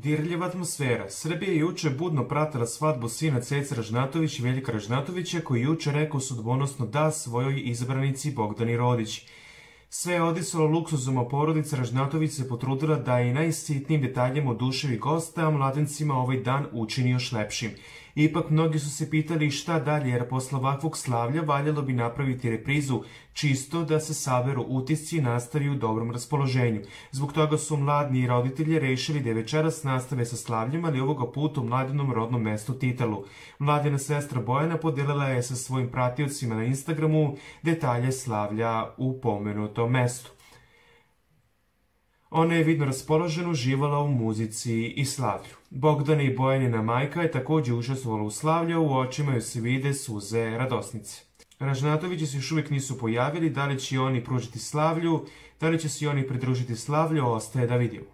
Dirljiva atmosfera. Srbija je juče budno pratila svadbu sina Ceca Ražnatović i Veljka Ražnatovića, koji juče rekao sudbonosno da svojoj izbranici Bogdani Rodić. Sve je odisalo luksuzom, a porodica Ražnatović se potrudila da i najsitnijim detaljima oduševi gosta, a mladencima ovaj dan učini još lepšim. Ipak mnogi su se pitali šta dalje, jer posle ovakvog slavlja valjalo bi napraviti reprizu, čisto da se saberu utisci i nastavi u dobrom raspoloženju. Zbog toga su mladni roditelji rešili da večeras nastave sa slavljem, ali ovoga puta u Mladinom rodnom mestu Titalu. Mladina sestra Bojana podelila je sa svojim pratiocima na Instagramu detalje slavlja u pomenutom mestu. Ona je vidno raspoloženo uživala u muzici i slavlju. Bogdana i Bojanina majka je također učestvovala u slavlju, u očima joj se vide suze radosnice. Ražnatovići se još uvijek nisu pojavili, da li će oni pružiti slavlju, da li će se oni pridružiti slavlju, ostaje da vidimo.